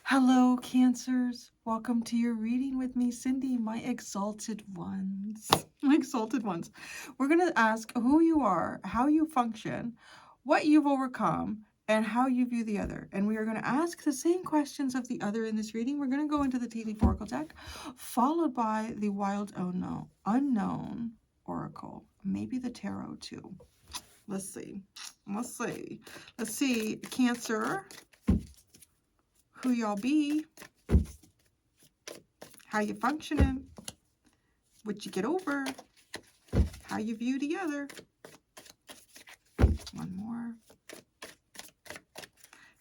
Hello, Cancers. Welcome to your reading with me, Cindy, my exalted ones. My exalted ones. We're going to ask who you are, how you function, what you've overcome, and how you view the other. And we are going to ask the same questions of the other in this reading. We're going to go into the tea leaf oracle deck, followed by the wild unknown oracle. Maybe the tarot, too. Let's see. Let's see, Cancer, who y'all be, how you functioning, what you get over, how you view the other. One more.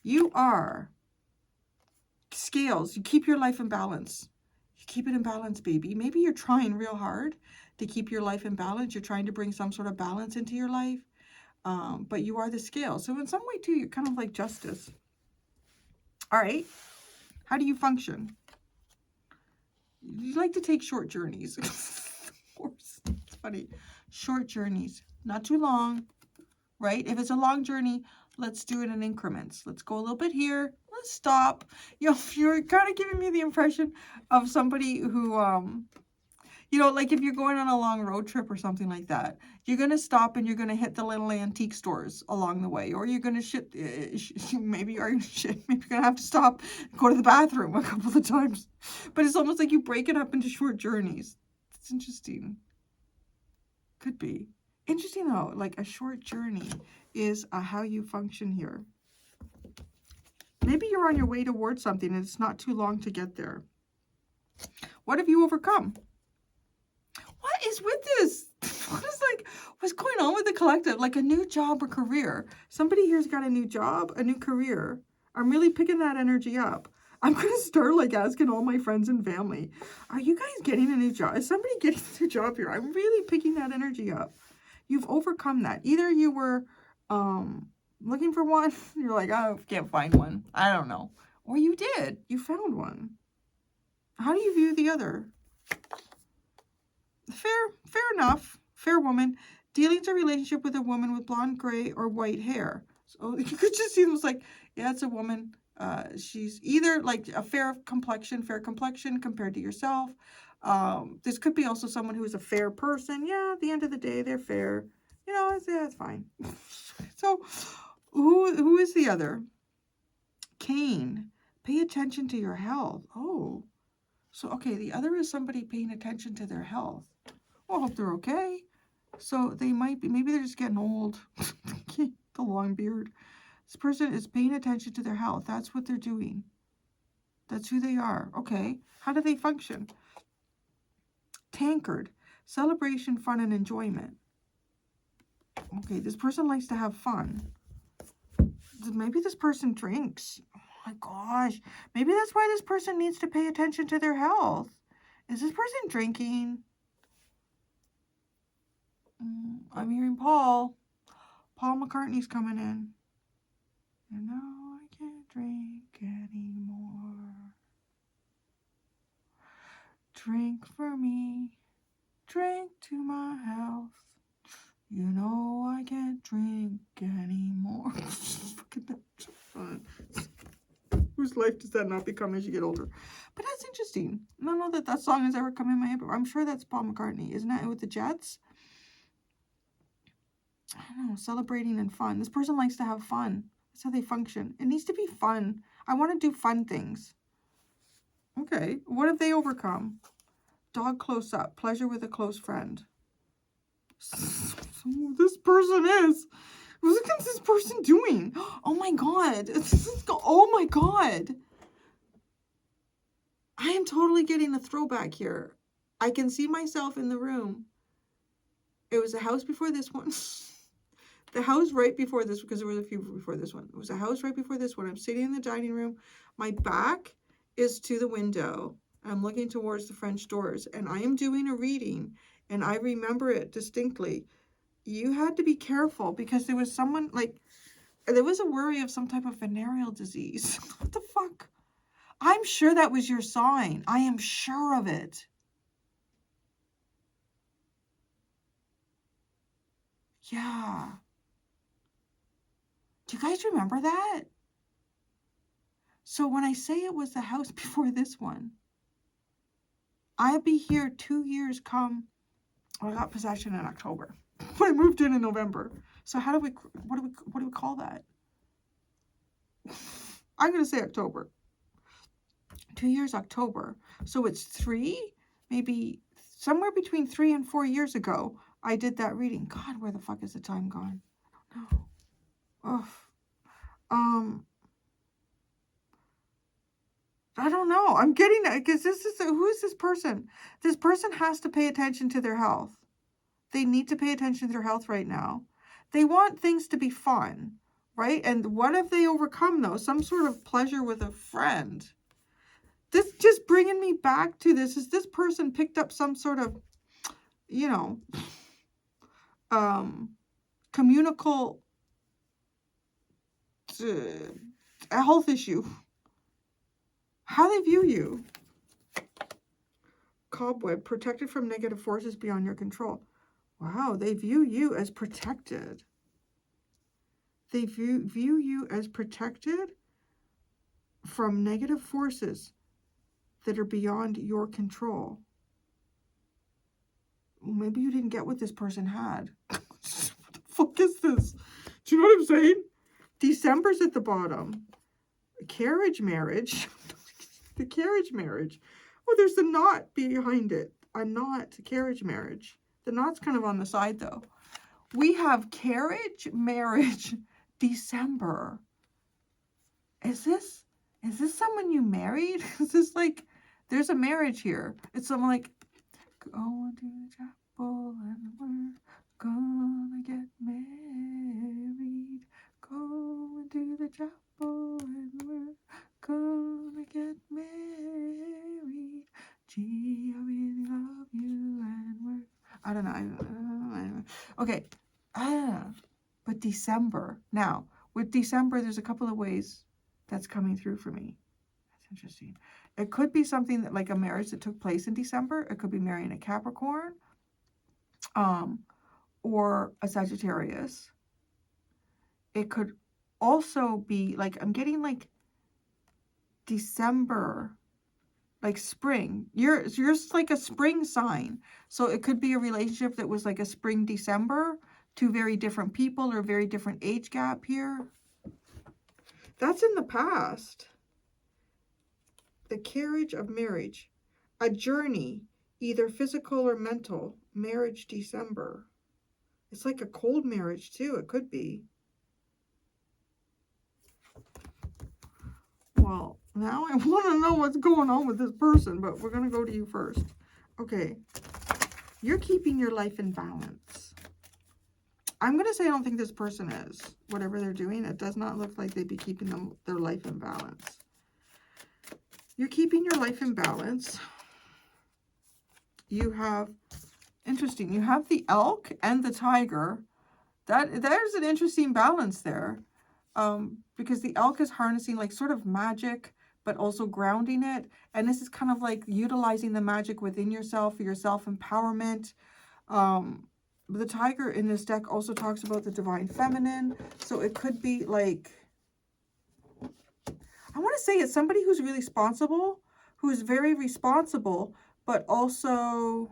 You are scales. You keep your life in balance. You keep it in balance, baby. Maybe you're trying real hard to keep your life in balance. You're trying to bring some sort of balance into your life. But you are the scale. So in some way, too, you're kind of like justice. All right. How do you function? You like to take short journeys. Of course. It's funny. Short journeys. Not too long. Right? If it's a long journey, let's do it in increments. Let's go a little bit here. Let's stop. You know, you're kind of giving me the impression of somebody who, you know, like if you're going on a long road trip or something like that, you're going to stop and you're going to hit the little antique stores along the way. Or you're going to maybe you're going to have to stop and go to the bathroom a couple of times. But it's almost like you break it up into short journeys. It's interesting. Could be. Interesting though, like a short journey is how you function here. Maybe you're on your way towards something and it's not too long to get there. What have you overcome? What is with this? What's going on with the collective? Like a new job or career. Somebody here's got a new job, a new career. I'm really picking that energy up. I'm going to start like asking all my friends and family, are you guys getting a new job? Is somebody getting a new job here? I'm really picking that energy up. You've overcome that. Either you were looking for one, you're like, I can't find one. I don't know. Or you did. You found one. How do you view the other? Fair enough. Fair woman. Dealings or relationship with a woman with blonde, gray, or white hair. So you could just see them like, yeah, it's a woman. She's either like a fair complexion compared to yourself. This could be also someone who is a fair person. Yeah, at the end of the day, they're fair. You know, it's fine. So, who is the other? Cain. Pay attention to your health. Oh. So, okay, the other is somebody paying attention to their health. Well, I hope they're okay. So, they might be, maybe they're just getting old. The long beard. This person is paying attention to their health. That's what they're doing. That's who they are. Okay. How do they function? Tankard. Celebration, fun, and enjoyment. Okay, this person likes to have fun. Maybe this person drinks. Oh my gosh. Maybe that's why this person needs to pay attention to their health. Is this person drinking? I'm hearing Paul. Paul McCartney's coming in. And now I can't drink anymore. Drink for me. Drink to my health. You know I can't drink anymore. Whose life does that not become as you get older? But that's interesting. I don't know that song has ever come in my head, but I'm sure that's Paul McCartney. Isn't that with the Jets? I don't know. Celebrating and fun. This person likes to have fun. That's how they function. It needs to be fun. I want to do fun things. Okay. What have they overcome? Dog close up. Pleasure with a close friend. This person is. What is this person doing? Oh my god. Oh my god. I am totally getting a throwback here. I can see myself in the room. It was a house before this one. The house right before this, because there was a few before this one. It was a house right before this one. I'm sitting in the dining room. My back is to the window. I'm looking towards the French doors, and I am doing a reading, and I remember it distinctly. You had to be careful because there was someone, like, there was a worry of some type of venereal disease. What the fuck? I'm sure that was your sign. I am sure of it. Yeah. Do you guys remember that? So when I say it was the house before this one, I'll be here 2 years come. I got possession in October, but I moved in November. So how do we? What do we call that? I'm gonna say October. 2 years October. So it's 3, maybe somewhere between 3 and 4 years ago. I did that reading. God, where the fuck is the time gone? I don't know. Oh, I don't know. I'm getting that because who is this person? This person has to pay attention to their health. They need to pay attention to their health right now. They want things to be fun, right? And what if they overcome though? Some sort of pleasure with a friend. This just bringing me back to this is this person picked up some sort of, you know, communicable a health issue. How they view you. Cobweb, protected from negative forces beyond your control. Wow, they view you as protected. They view you as protected from negative forces that are beyond your control. Maybe you didn't get what this person had. What the fuck is this? Do you know what I'm saying? December's at the bottom. Carriage marriage. The carriage marriage. Oh, there's a knot behind it. A knot, carriage marriage. The knot's kind of on the side though. We have carriage marriage December. Is this someone you married? Is this like, there's a marriage here. It's someone like, going to the chapel and we're gonna get married. Going to the chapel and we're gonna get married. Gee, I really love you and we're... I don't know. Okay. But December. Now, with December, there's a couple of ways that's coming through for me. That's interesting. It could be something that like a marriage that took place in December. It could be marrying a Capricorn, or a Sagittarius. It could also be like, I'm getting like December, like spring. You're like a spring sign. So it could be a relationship that was like a spring December, two very different people or very different age gap here. That's in the past. The carriage of marriage. A journey, either physical or mental. Marriage December. It's like a cold marriage too. It could be. Well, now I want to know what's going on with this person, but we're going to go to you first. Okay. You're keeping your life in balance. I'm going to say I don't think this person is. Whatever they're doing, it does not look like they'd be keeping their life in balance. You're keeping your life in balance. You have, interesting, you have the elk and the tiger. There's an interesting balance there. Because the elk is harnessing like sort of magic, but also grounding it. And this is kind of like utilizing the magic within yourself for your self-empowerment. The tiger in this deck also talks about the divine feminine. So it could be like, I want to say it's somebody who's really responsible, who is very responsible, but also...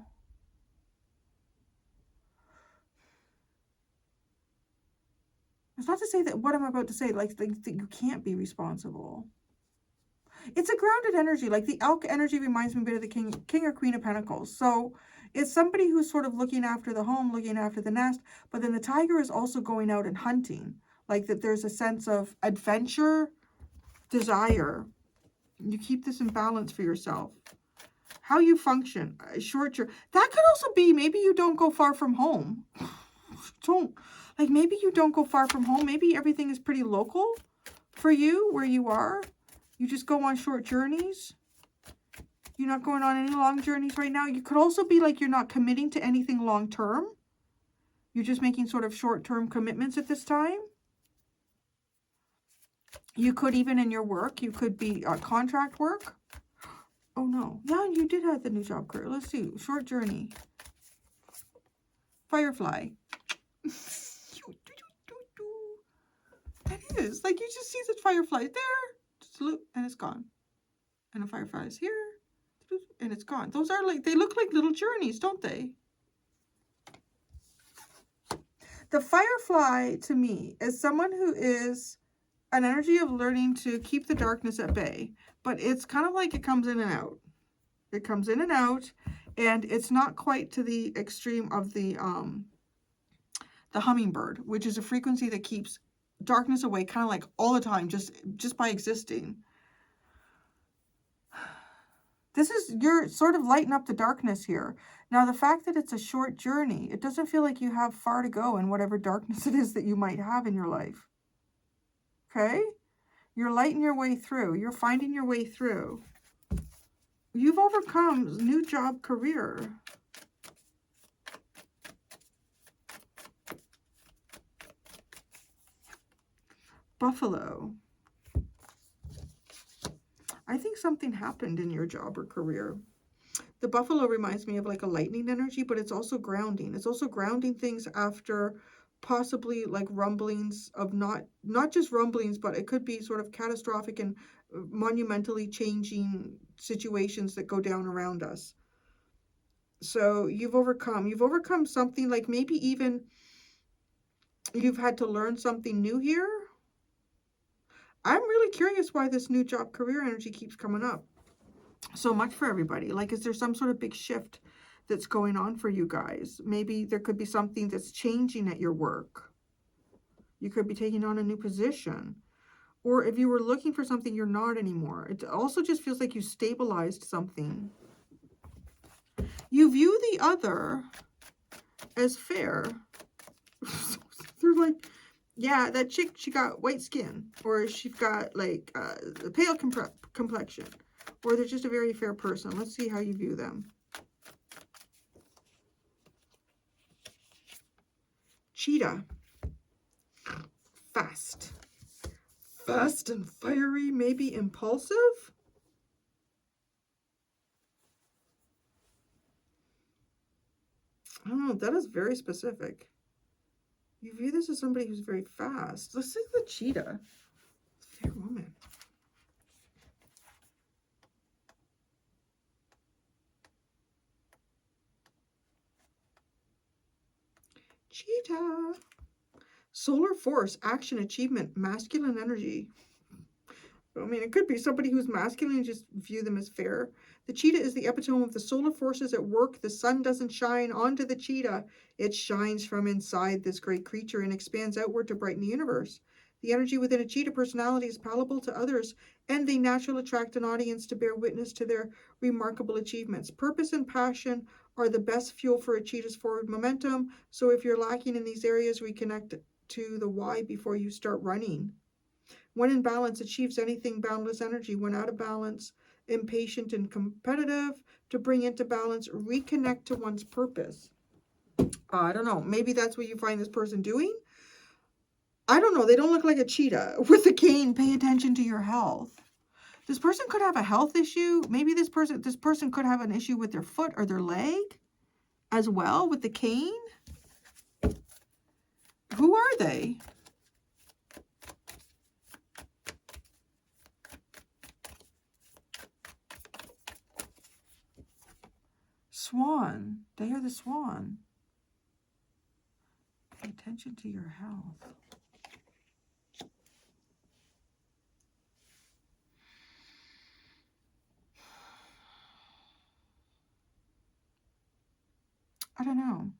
It's not to say that what I'm about to say, like that you can't be responsible. It's a grounded energy. Like the elk energy reminds me a bit of the king or queen of pentacles. So it's somebody who's sort of looking after the home, looking after the nest. But then the tiger is also going out and hunting. Like that there's a sense of adventure, desire. You keep this in balance for yourself. How you function. Short term. That could also be maybe you don't go far from home. Like maybe you don't go far from home. Maybe everything is pretty local for you where you are. You just go on short journeys. You're not going on any long journeys right now. You could also be like you're not committing to anything long term. You're just making sort of short-term commitments at this time. You could even in your work, you could be contract work. Oh no. Yeah, you did have the new job career. Let's see. Short journey. Firefly. That is. Like you just see the fireflies there. salute, and it's gone. And the firefly is here, and it's gone. Those are like, they look like little journeys, don't they? The firefly, to me, is someone who is an energy of learning to keep the darkness at bay. But it's kind of like it comes in and out. It comes in and out, and it's not quite to the extreme of the hummingbird, which is a frequency that keeps darkness away kind of like all the time, just by existing. This is, you're sort of lighting up the darkness here. Now, the fact that it's a short journey, it doesn't feel like you have far to go in whatever darkness it is that you might have in your life. Okay? You're lighting your way through. You're finding your way through. You've overcome new job, career. Buffalo. I think something happened in your job or career. The buffalo reminds me of like a lightning energy, but it's also grounding. It's also grounding things after possibly like rumblings of not just rumblings, but it could be sort of catastrophic and monumentally changing situations that go down around us. So you've overcome something, like maybe even you've had to learn something new here. I'm really curious why this new job career energy keeps coming up so much for everybody. Like, is there some sort of big shift that's going on for you guys? Maybe there could be something that's changing at your work. You could be taking on a new position. Or if you were looking for something, you're not anymore. It also just feels like you stabilized something. You view the other as fair. They're like, yeah, that chick, she got white skin, or she's got like a pale complexion, or they're just a very fair person. Let's see how you view them. Cheetah. Fast. Fast and fiery, maybe impulsive? I don't know, that is very specific. You view this as somebody who's very fast. Let's see the cheetah. Fair woman. Cheetah. Solar force, action, achievement, masculine energy. I mean, it could be somebody who's masculine and just view them as fair. The cheetah is the epitome of the solar forces at work. The sun doesn't shine onto the cheetah. It shines from inside this great creature and expands outward to brighten the universe. The energy within a cheetah personality is palatable to others, and they naturally attract an audience to bear witness to their remarkable achievements. Purpose and passion are the best fuel for a cheetah's forward momentum. So if you're lacking in these areas, reconnect to the why before you start running. When in balance, achieves anything, boundless energy. When out of balance, impatient and competitive. To bring into balance, reconnect to one's purpose. I don't know. Maybe that's what you find this person doing. I don't know. They don't look like a cheetah. With the cane, pay attention to your health. This person could have a health issue. Maybe this person could have an issue with their foot or their leg as well with the cane. Who are they? Swan. They are the swan. Pay attention to your health. I don't know.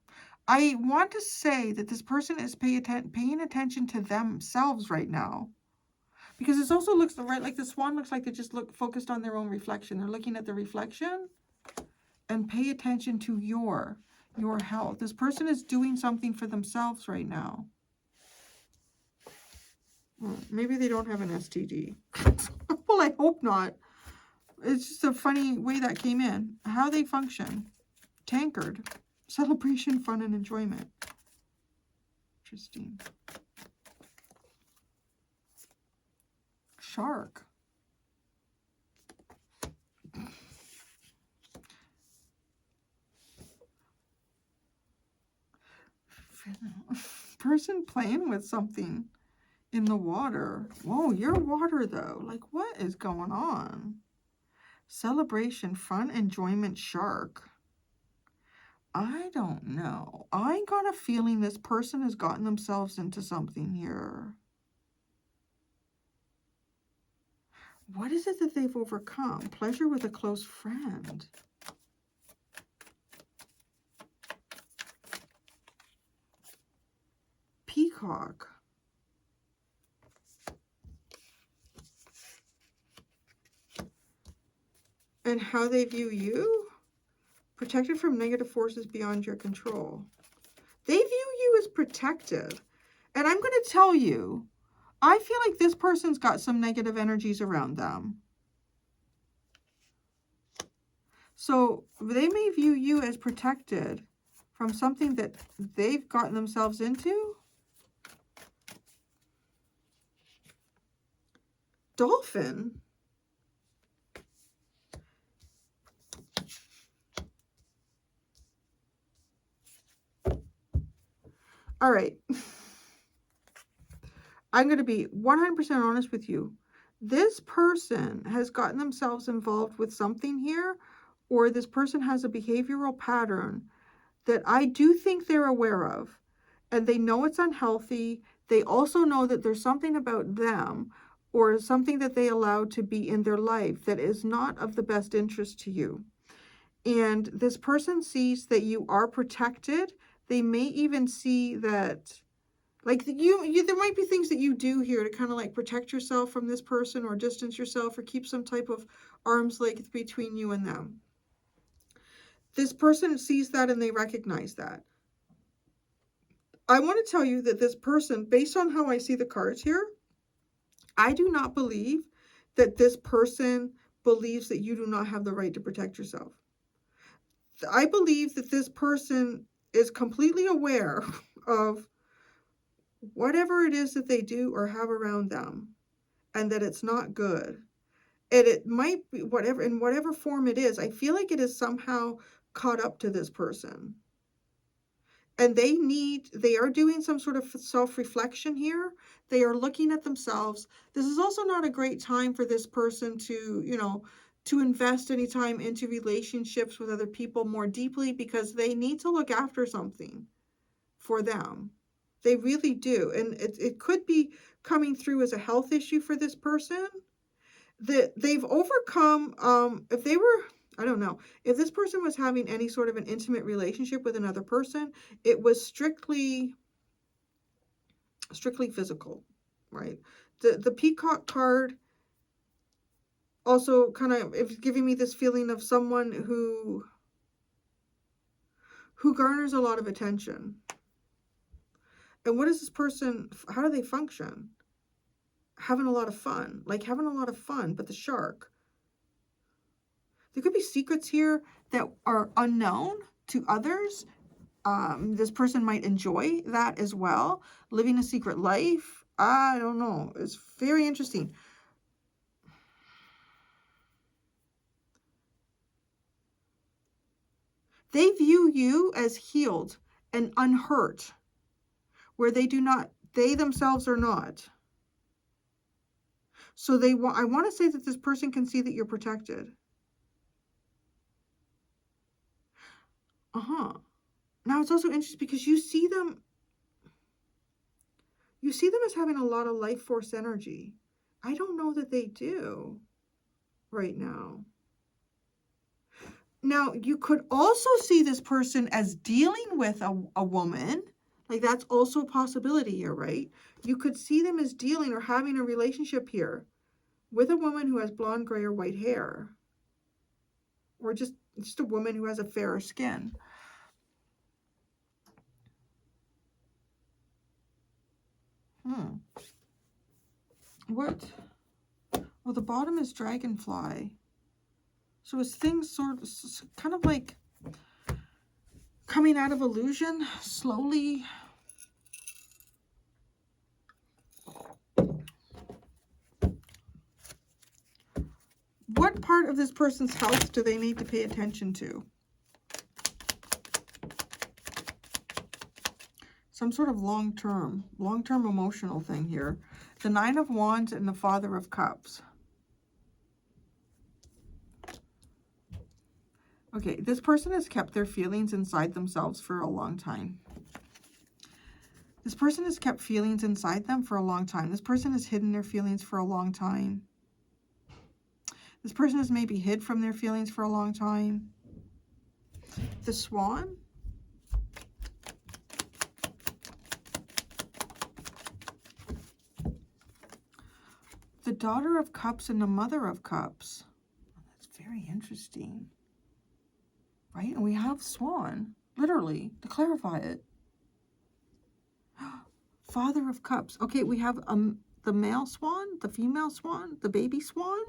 I want to say that this person is paying attention to themselves right now. Because it also looks right, like the swan looks like they just focused on their own reflection. They're looking at the reflection and pay attention to your health. This person is doing something for themselves right now. Well, maybe they don't have an STD. Well, I hope not. It's just a funny way that came in. How they function. Tankard. Celebration, fun, and enjoyment. Interesting. Shark. Person playing with something. in the water. Whoa, you're water though. Like, what is going on? Celebration, fun, enjoyment, shark. I don't know. I got a feeling this person has gotten themselves into something here. What is it that they've overcome? Pleasure with a close friend. Peacock. And how they view you? Protected from negative forces beyond your control. They view you as protective. And I'm going to tell you, I feel like this person's got some negative energies around them. So they may view you as protected from something that they've gotten themselves into. Dolphin. All right. I'm going to be 100% honest with you. This person has gotten themselves involved with something here, or this person has a behavioral pattern that I do think they're aware of, and they know it's unhealthy. They also know that there's something about them or something that they allow to be in their life that is not of the best interest to you. And this person sees that you are protected. They may even see that, like, you there might be things that you do here to kind of like protect yourself from this person or distance yourself or keep some type of arm's length between you and them. This person sees that and they recognize that. I want to tell you that this person, based on how I see the cards here, I do not believe that this person believes that you do not have the right to protect yourself. I believe that this person is completely aware of whatever it is that they do or have around them, and that it's not good. And it might be whatever, in whatever form it is, I feel like it is somehow caught up to this person. And they are doing some sort of self-reflection here. They are looking at themselves. This is also not a great time for this person to, to invest any time into relationships with other people more deeply, because they need to look after something for them. They really do. And it could be coming through as a health issue for this person that they've overcome. If they were, I don't know, if this person was having any sort of an intimate relationship with another person, it was strictly physical, right? The Peacock card also kind of is giving me this feeling of someone who garners a lot of attention. And what is this person, how do they function? Having a lot of fun, but the shark. There could be secrets here that are unknown to others. This person might enjoy that as well. Living a secret life. I don't know. It's very interesting. They view you as healed and unhurt, where they themselves are not. So I want to say that this person can see that you're protected. Now it's also interesting because you see them as having a lot of life force energy. I don't know that they do right now. Now, you could also see this person as dealing with a woman. Like, that's also a possibility here, right? You could see them as dealing or having a relationship here with a woman who has blonde, gray, or white hair. Or just a woman who has a fairer skin. What? Well, the bottom is dragonfly. So is things sort of kind of like coming out of illusion slowly? What part of this person's health do they need to pay attention to? Some sort of long-term emotional thing here. The Nine of Wands and the Father of Cups. Okay, this person has kept their feelings inside themselves for a long time. This person has kept feelings inside them for a long time. This person has hidden their feelings for a long time. This person has maybe hid from their feelings for a long time. The Swan. The Daughter of Cups and the Mother of Cups. That's very interesting. Right? And we have Swan, literally, to clarify it. Father of Cups. Okay, we have the male swan, the female swan, the baby swan.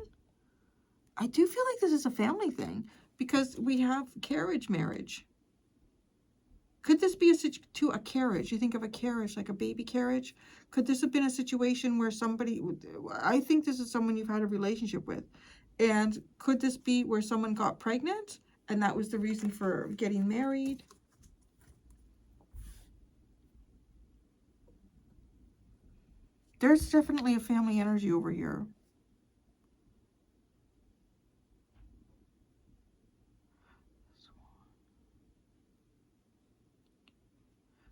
I do feel like this is a family thing because we have carriage marriage. Could this be a carriage? You think of a carriage, like a baby carriage? Could this have been a situation where somebody, I think this is someone you've had a relationship with. And could this be where someone got pregnant and that was the reason for getting married? There's definitely a family energy over here.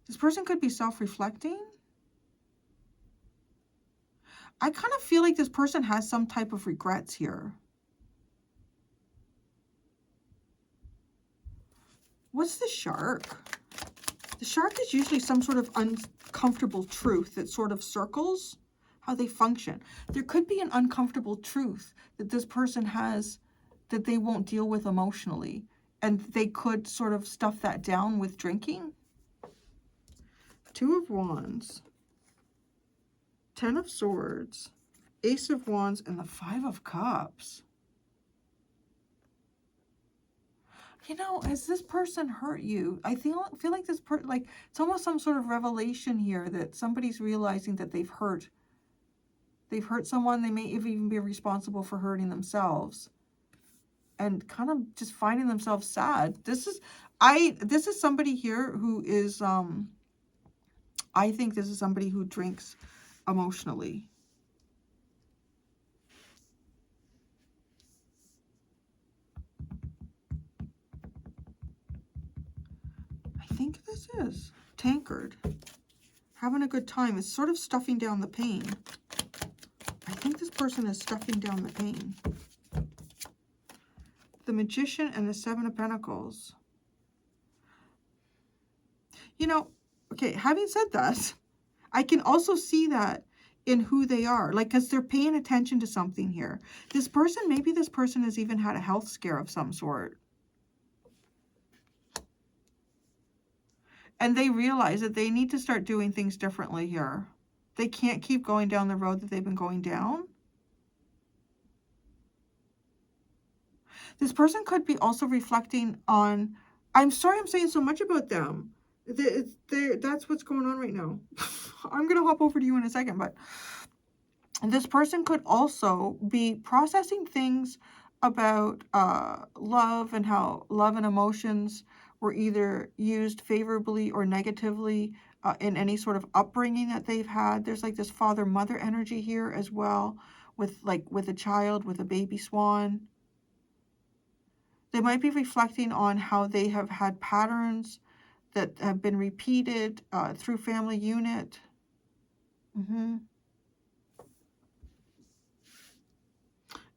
This person could be self-reflecting. I kind of feel like this person has some type of regrets here. What's the Shark? The Shark is usually some sort of uncomfortable truth that sort of circles how they function. There could be an uncomfortable truth that this person has that they won't deal with emotionally. And they could sort of stuff that down with drinking. Two of Wands. 10 of Swords. Ace of Wands and the Five of Cups. You know, has this person hurt you? I feel like this person, like, it's almost some sort of revelation here that somebody's realizing that they've hurt someone. They may even be responsible for hurting themselves. And kind of just finding themselves sad. This is somebody here who is, I think this is somebody who drinks emotionally. I think this is tankard. Having a good time. It's sort of stuffing down the pain. I think this person is stuffing down the pain. The Magician and the Seven of Pentacles. You know, okay, having said that, I can also see that in who they are. Like, because they're paying attention to something here. This person, maybe this person has even had a health scare of some sort. And they realize that they need to start doing things differently here. They can't keep going down the road that they've been going down. This person could be also reflecting on, I'm sorry I'm saying so much about them. That's what's going on right now. I'm going to hop over to you in a second, but this person could also be processing things about love and how love and emotions were either used favorably or negatively in any sort of upbringing that they've had. There's like this father-mother energy here as well with a child, with a baby swan. They might be reflecting on how they have had patterns that have been repeated through family unit.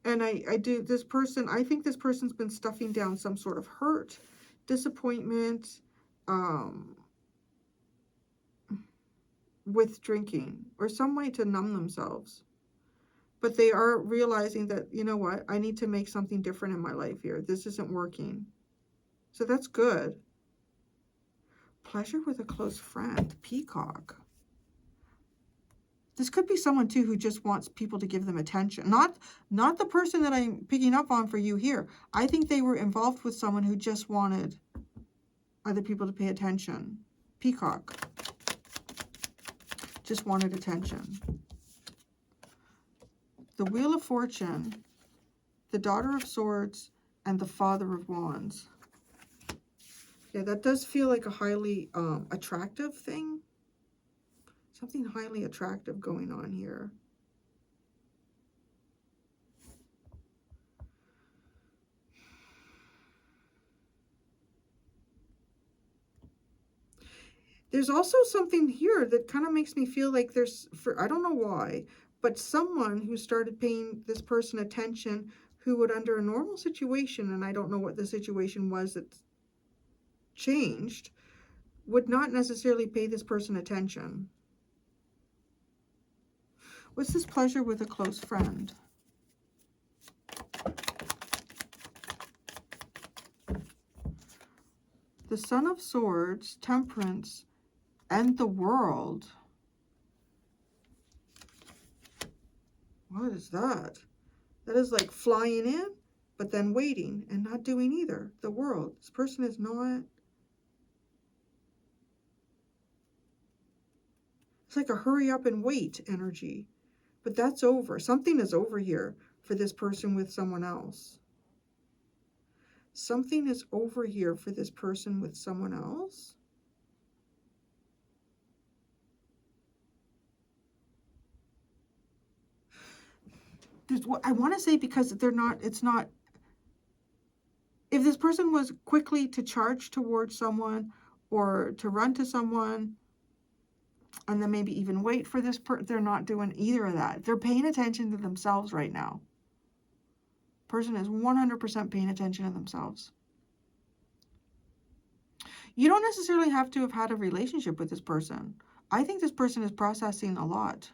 And I think this person's been stuffing down some sort of hurt, disappointment, with drinking or some way to numb themselves. But they are realizing that, you know what, I need to make something different in my life here. This isn't working. So that's good. Pleasure with a close friend, Peacock. This could be someone, too, who just wants people to give them attention. Not the person that I'm picking up on for you here. I think they were involved with someone who just wanted other people to pay attention. Peacock. Just wanted attention. The Wheel of Fortune, the Daughter of Swords, and the Father of Wands. Yeah, that does feel like a highly attractive thing. Something highly attractive going on here. There's also something here that kind of makes me feel like there's, I don't know why, but someone who started paying this person attention who would, under a normal situation, and I don't know what the situation was that changed, would not necessarily pay this person attention. What's this pleasure with a close friend? The Son of Swords, Temperance, and the World. What is that? That is like flying in, but then waiting and not doing either. The World. This person is not... It's like a hurry up and wait energy. But that's over. Something is over here for this person with someone else. Something is over here for this person with someone else. I want to say because they're not, it's not, if this person was quickly to charge towards someone or to run to someone and then maybe even wait for this person, they're not doing either of that. They're paying attention to themselves right now. Person is 100% paying attention to themselves. You don't necessarily have to have had a relationship with this person. I think this person is processing a lot.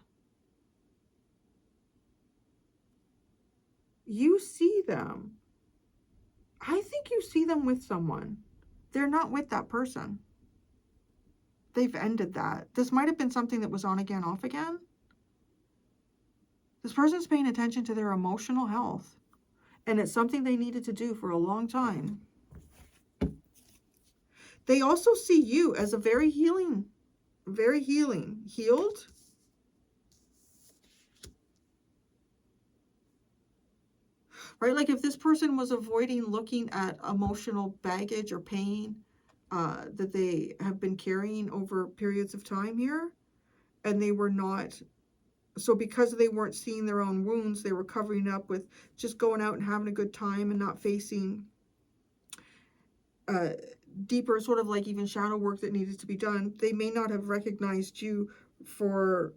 You see them. I think you see them with someone. They're not with that person. They've ended that. This might have been something that was on again, off again. This person's paying attention to their emotional health. And it's something they needed to do for a long time. They also see you as a very healed. Right? Like if this person was avoiding looking at emotional baggage or pain that they have been carrying over periods of time here, and they were not, so because they weren't seeing their own wounds, they were covering up with just going out and having a good time and not facing deeper sort of like even shadow work that needed to be done. They may not have recognized you for,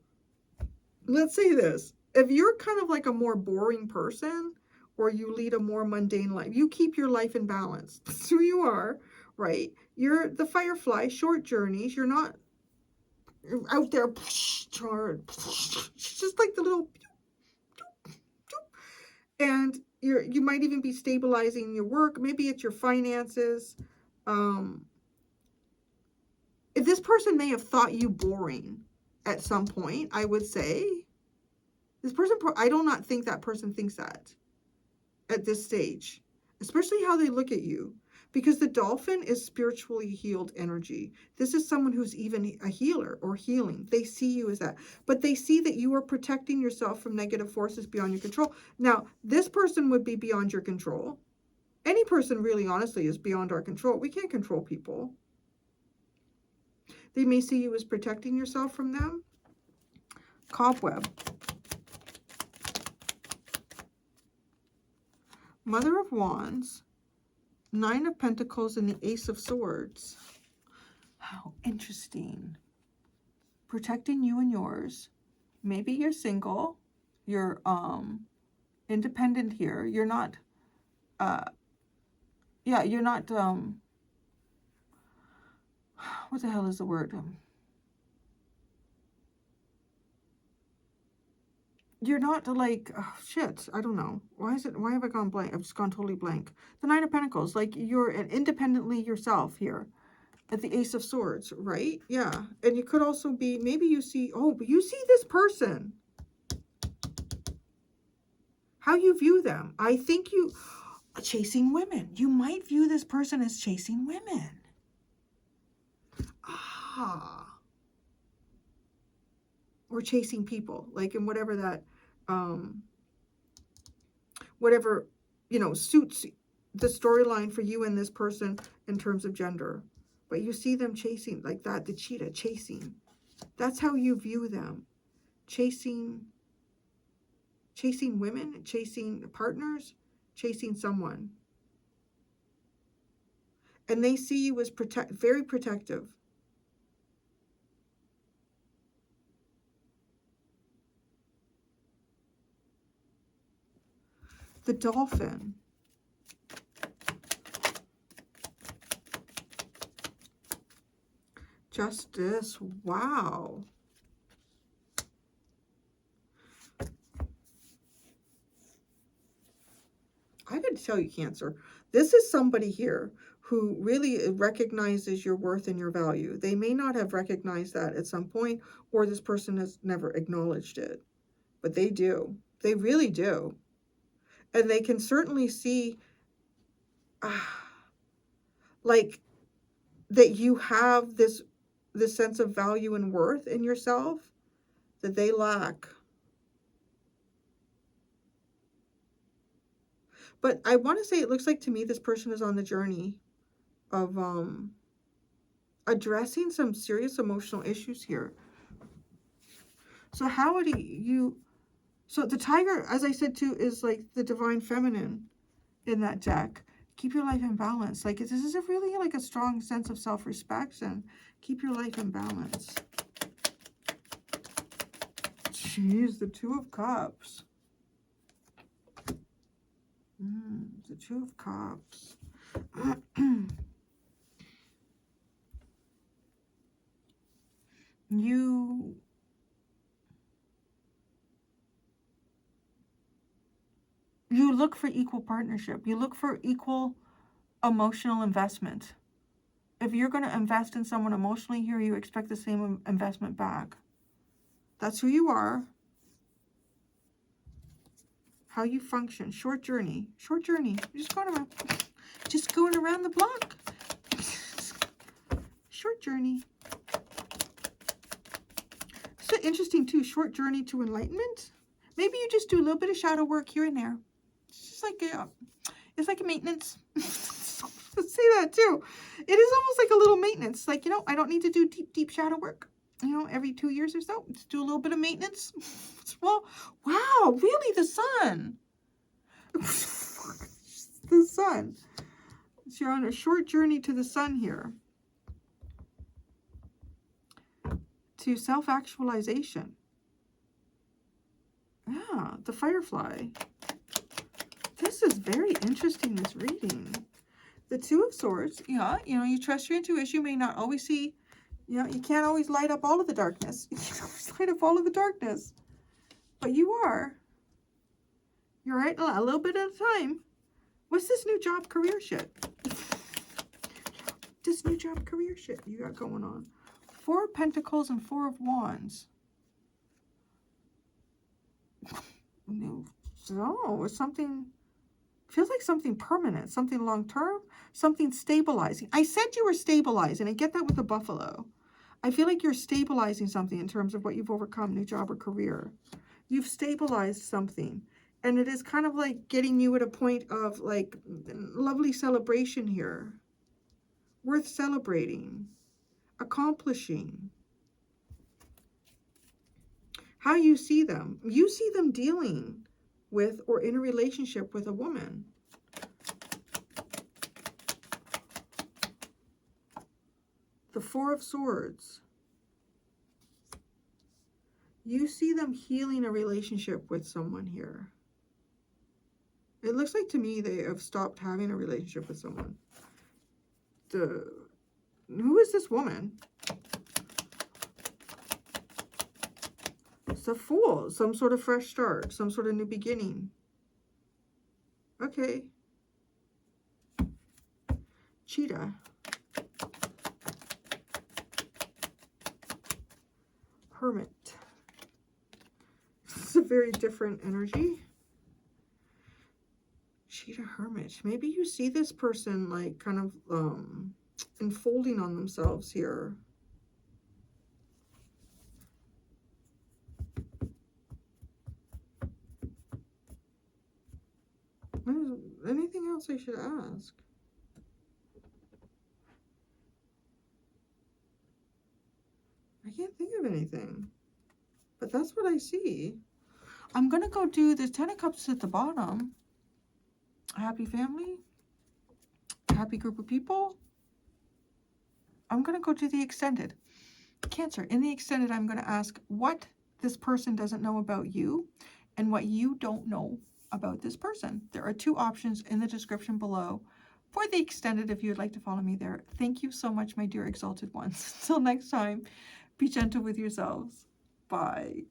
let's say this, if you're kind of like a more boring person or you lead a more mundane life, you keep your life in balance. That's who you are, right? You're the firefly, short journeys. You're not out there, just like the little, and you might even be stabilizing your work. Maybe it's your finances. If this person may have thought you boring at some point, I would say, this person, I do not think that person thinks that at this stage, especially how they look at you, because the dolphin is spiritually healed energy. This is someone who's even a healer or healing. They see you as that, but they see that you are protecting yourself from negative forces beyond your control. Now, this person would be beyond your control. Any person really, honestly, is beyond our control. We can't control people. They may see you as protecting yourself from them. Cobweb. Mother of Wands, Nine of Pentacles, and the Ace of Swords. How interesting. Protecting you and yours. Maybe you're single. You're independent here. You're not you're not what the hell is the word? You're not like, oh, shit, I don't know. Why have I gone blank? I've just gone totally blank. The Nine of Pentacles, like you're independently yourself here at the Ace of Swords, right? Yeah. And you could also be, maybe you see, oh, but you see this person. How you view them. I think you, chasing women. You might view this person as chasing women. Or chasing people, like in whatever that, whatever, suits the storyline for you and this person in terms of gender. But you see them chasing, like that, the cheetah chasing. That's how you view them. Chasing women, chasing partners, chasing someone. And they see you as very protective. The Dolphin. Justice. Wow. I gotta tell you, Cancer, this is somebody here who really recognizes your worth and your value. They may not have recognized that at some point, or this person has never acknowledged it, but they do. They really do. And they can certainly see, like, that you have this sense of value and worth in yourself that they lack. But I want to say, it looks like to me this person is on the journey of addressing some serious emotional issues here. So how do you, so the Tiger, as I said too, is like the divine feminine in that deck. Keep your life in balance. Like, this is a really like a strong sense of self-respect, and keep your life in balance. Jeez, the Two of Cups. The Two of Cups. You look for equal partnership. You look for equal emotional investment. If you're going to invest in someone emotionally here, you expect the same investment back. That's who you are. How you function. Short journey. Short journey. You're just going around the block. Short journey. So interesting too. Short journey to enlightenment. Maybe you just do a little bit of shadow work here and there. It's just like it's like a maintenance. Let's say that too. It is almost like a little maintenance. Like, you know, I don't need to do deep shadow work. You know, every 2 years or so, just do a little bit of maintenance. Well, wow, really, the sun. The sun. So you're on a short journey to the sun here. To self-actualization. Yeah, the Firefly. This is very interesting, this reading. The Two of Swords. Yeah, you know, you trust your intuition. You may not always see, you know, you can't always light up all of the darkness. You can't always light up all of the darkness. But you are. You're right, a little bit at a time. What's this new job career shit? This new job career shit you got going on. Four of Pentacles and Four of Wands. So it's something, feels like something permanent, something long-term, something stabilizing. I said you were stabilizing. I get that with the buffalo. I feel like you're stabilizing something in terms of what you've overcome, new job or career. You've stabilized something. And it is kind of like getting you at a point of like lovely celebration here. Worth celebrating. Accomplishing. How you see them. You see them dealing with or in a relationship with a woman. The Four of Swords. You see them healing a relationship with someone here. It looks like to me they have stopped having a relationship with someone. Who is this woman? It's a Fool. Some sort of fresh start. Some sort of new beginning. Okay. Cheetah. Hermit. This is a very different energy. Cheetah, Hermit. Maybe you see this person like kind of enfolding on themselves here. Anything else I should ask? I can't think of anything. But that's what I see. I'm going to go do the Ten of Cups at the bottom. Happy family. Happy group of people. I'm going to go to the extended. Cancer. In the extended, I'm going to ask what this person doesn't know about you and what you don't know about this person. There are 2 options in the description below for the extended if you would like to follow me there. Thank you so much, my dear exalted ones. Until next time, be gentle with yourselves. Bye.